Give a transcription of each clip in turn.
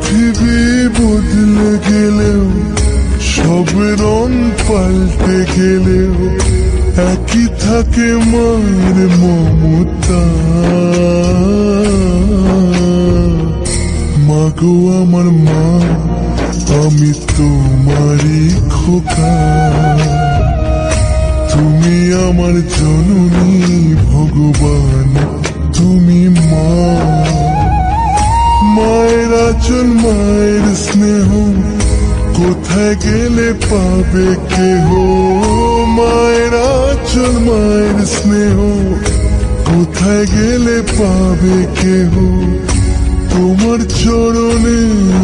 পৃথিবী বদলে গেলেও সব রং পাল্টে গেলেও একই থাকে মায়ের মমতা। মাগো আমার মা, আমি তোমারই খোকা। তুমি আমার জননী ভগবান, তুমি মা। মায়ের আঁচল মায়ের স্নেহ কোথায় গেলে পাবে কেহ। মায়ের আঁচল মায়ের স্নেহ কোথায় গেলে পাবে কেহ। তোমার চরণে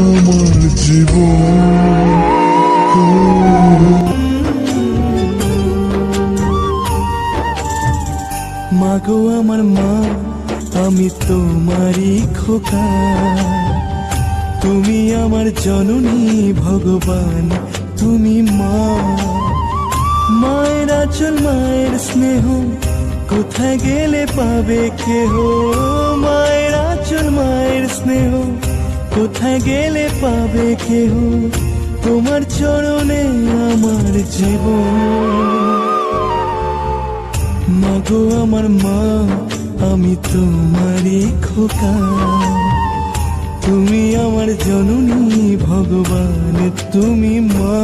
আমার জীবন। মাগো আমার মা, আমি তোমারই খোকা। তুমি আমার জননী ভগবান, তুমি মা। মায়ের আঁচল মায়ের স্নেহ কোথায় গেলে পাবে কেহ। মায়ের আঁচল মায়ের স্নেহ কোথায় গেলে পাবে কেহ। তোমার চরণে আমার জীবন। মাগো আমার মা, আমি তোমারই খোকা। তুমি আমার জননী ভগবান, তুমি মা।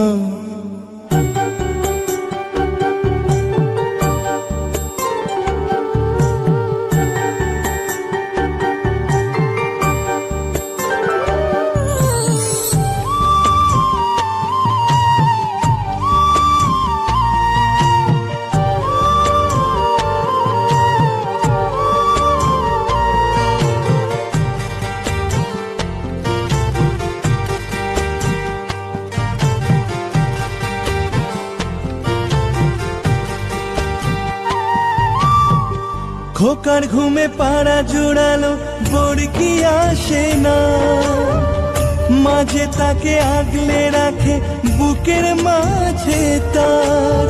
খোকার ঘুমে পাড়া জোড়ালো বোর কি আসে না। মাঝে তাকে আগলে রাখে বুকের মাঝে তার।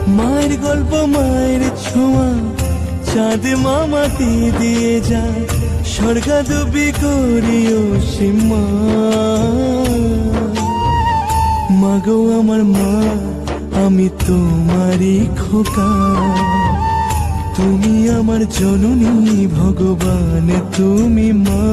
মায়ের গল্প মায়ের ছোঁয়া চাঁদ মামাটি দিয়ে যায়। স্বর্গাদুবি করিও সীমা। মাগো আমার মা, আমি তোমারই খোকা। তুমি আমার জননী ভগবান, তুমি মা।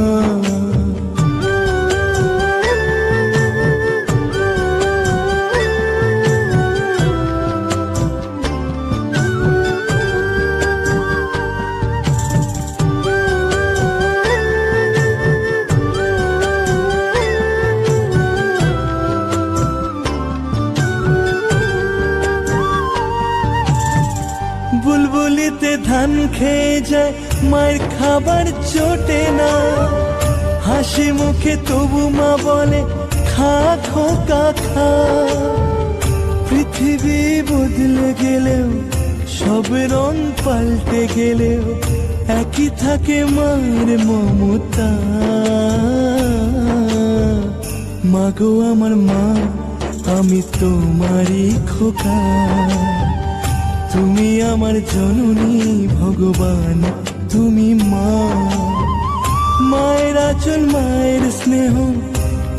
বুলবুলিতে ধান খেয়ে যায়, মায়ের খাবার জোটে না। হাসি মুখে তবু মা বলে খা খোকা খা। পৃথিবী বদলে গেলেও সব রং পাল্টে গেলেও একই থাকে মায়ের মমতা। মাগো আমার মা, আমি তোমারই খোকা। তুমি আমার জননী ভগবান, তুমি মা। মায়ের আঁচল মায়ের স্নেহ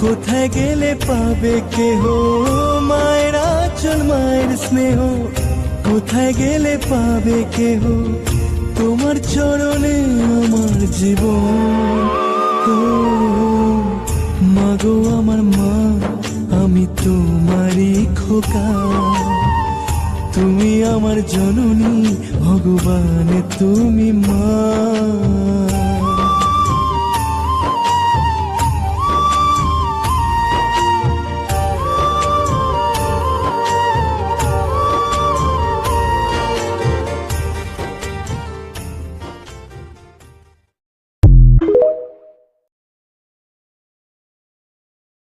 কোথায় গেলে পাবে কেহ। মায়ের আঁচল মায়ের স্নেহ কোথায় গেলে পাবে কেহ। তোমার চরণে আমার জীবন। মাগো আমার মা, আমি তোমারই খোকা। তুমি আমার জননী ভগবান, তুমি মা।